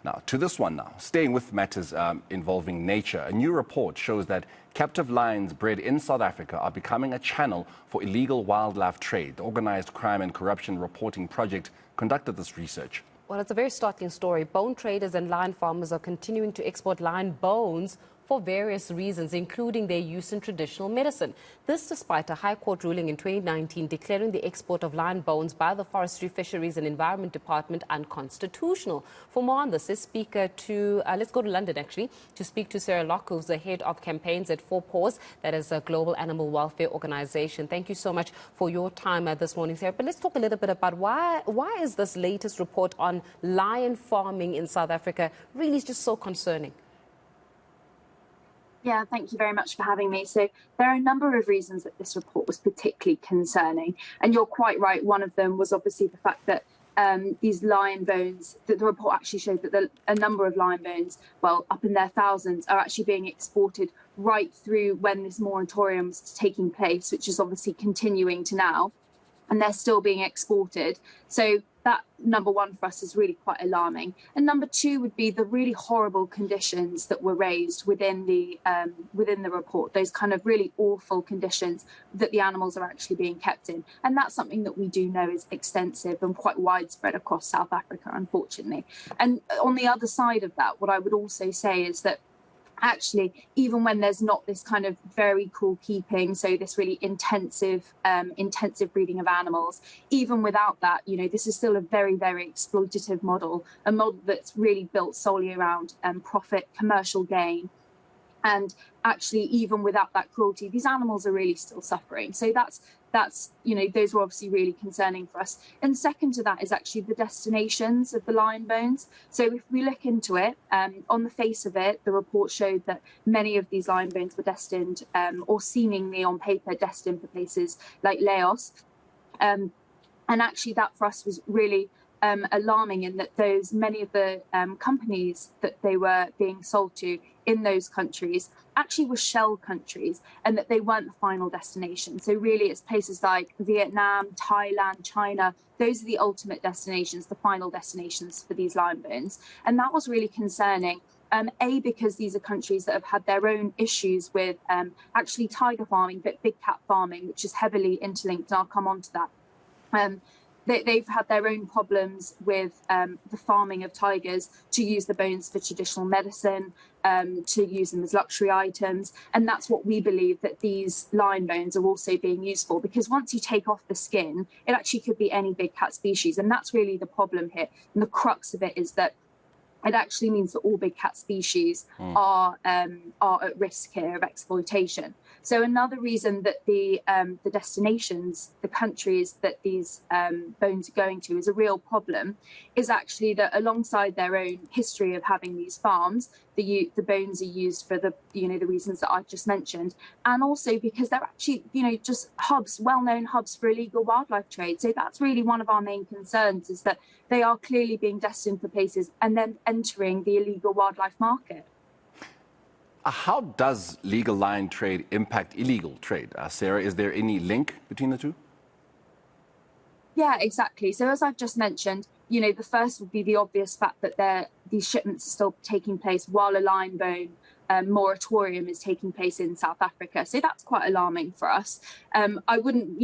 Now, to this one now, staying with matters involving nature, a new report shows that captive lions bred in South Africa are becoming a channel for illegal wildlife trade. The Organised Crime and Corruption Reporting Project conducted this research. Well, it's a very startling story. Bone traders and lion farmers are continuing to export lion bones for various reasons, including their use in traditional medicine. This despite a High Court ruling in 2019 declaring the export of lion bones by the Forestry, Fisheries and Environment Department unconstitutional. For more on this, let's go to London actually, to speak to Sarah Locke, who's the head of campaigns at Four Paws, that is a global animal welfare organization. Thank you so much for your time this morning, Sarah. But let's talk a little bit about why is this latest report on lion farming in South Africa really just so concerning? Yeah, thank you very much for having me. So there are a number of reasons that this report was particularly concerning. And you're quite right. One of them was obviously the fact that these lion bones, that the report actually showed that a number of lion bones, well, up in their thousands, are actually being exported right through when this moratorium was taking place, which is obviously continuing to now. And they're still being exported. So that, number one, for us is really quite alarming. And number two would be the really horrible conditions that were raised within the report, those kind of really awful conditions that the animals are actually being kept in. And that's something that we do know is extensive and quite widespread across South Africa, unfortunately. And on the other side of that, what I would also say is that actually, even when there's not this kind of very cool keeping, so this really intensive breeding of animals, even without that, you know, this is still a very, very exploitative model, a model that's really built solely around profit, commercial gain. And actually, even without that cruelty, these animals are really still suffering. So that's, you know, those were obviously really concerning for us. And second to that is actually the destinations of the lion bones. So if we look into it, on the face of it, the report showed that many of these lion bones were destined, or seemingly on paper destined for places like Laos. And actually that for us was really alarming, in that many of the companies that they were being sold to in those countries actually were shell countries, and that they weren't the final destination. So really it's places like Vietnam, Thailand, China. Those are the ultimate destinations, the final destinations for these lion bones. And that was really concerning. Because these are countries that have had their own issues with actually tiger farming, but big cat farming, which is heavily interlinked, and I'll come on to that. They've had their own problems with the farming of tigers, to use the bones for traditional medicine, to use them as luxury items. And that's what we believe that these lion bones are also being used for, because once you take off the skin, it actually could be any big cat species. And that's really the problem here. And the crux of it is that it actually means that all big cat species are at risk here of exploitation. So another reason that the destinations, the countries that these bones are going to, is a real problem, is actually that alongside their own history of having these farms, the bones are used for the reasons that I've just mentioned, and also because they're actually just hubs, well-known hubs for illegal wildlife trade. So that's really one of our main concerns, is that they are clearly being destined for places and then entering the illegal wildlife market. How does legal lion trade impact illegal trade? Sarah, is there any link between the two? Yeah, exactly. So as I've just mentioned, the first would be the obvious fact that these shipments are still taking place while a lion bone moratorium is taking place in South Africa. So that's quite alarming for us. I wouldn't,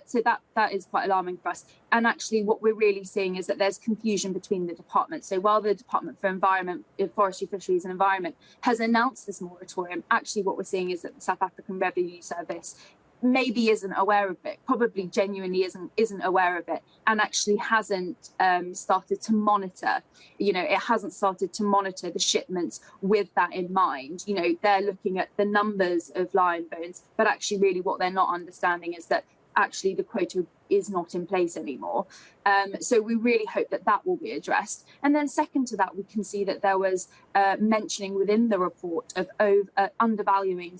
so that is quite alarming for us. And actually what we're really seeing is that there's confusion between the departments. So while the Department for Environment, Forestry, Fisheries and Environment has announced this moratorium, actually what we're seeing is that the South African Revenue Service maybe isn't aware of it, probably genuinely isn't aware of it, and actually hasn't started to monitor. It hasn't started to monitor the shipments with that in mind. They're looking at the numbers of lion bones, but actually really what they're not understanding is that actually the quota is not in place anymore. So we really hope that that will be addressed. And then second to that, we can see that there was mentioning within the report of undervaluing,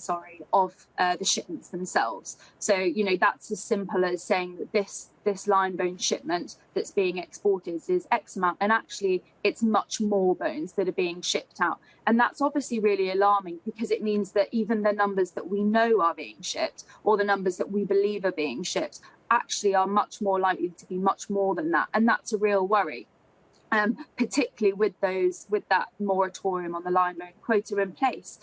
of the shipments themselves. So, that's as simple as saying that this lion bone shipment that's being exported is X amount, and actually it's much more bones that are being shipped out. And that's obviously really alarming, because it means that even the numbers that we know are being shipped, or the numbers that we believe are being shipped, actually are much more likely to be much more than that. And that's a real worry. particularly with that moratorium on the lion bone quota in place.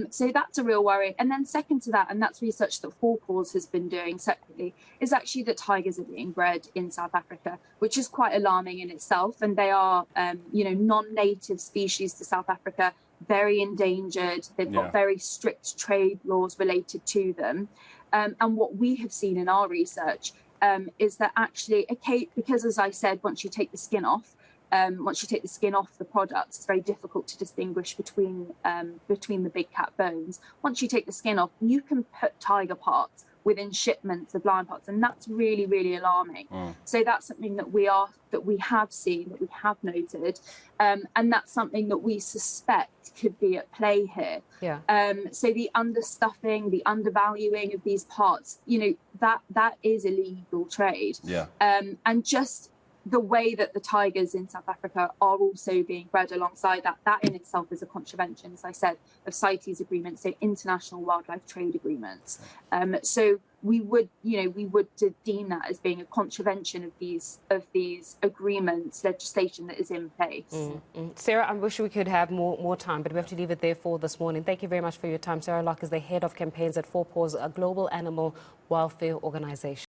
So that's a real worry. And then second to that, and that's research that Four Paws has been doing separately, is actually that tigers are being bred in South Africa, which is quite alarming in itself. And they are, non-native species to South Africa, very endangered. They've got very strict trade laws related to them. And what we have seen in our research is that actually, because as I said, once you take the skin off the products, it's very difficult to distinguish between the big cat bones. Once you take the skin off, you can put tiger parts within shipments of lion parts, and that's really, really alarming. So that's something that we have seen, that we have noted, and that's something that we suspect could be at play here. So the understuffing, the undervaluing of these parts, that is illegal trade. And just the way that the tigers in South Africa are also being bred alongside that in itself is a contravention, as I said, of CITES agreements, so international wildlife trade agreements. So we would deem that as being a contravention of these agreements, legislation that is in place. Sarah, I wish we could have more time, but we have to leave it there for this morning. Thank you very much for your time. Sarah Locke is the head of campaigns at Four Paws, a global animal welfare organization.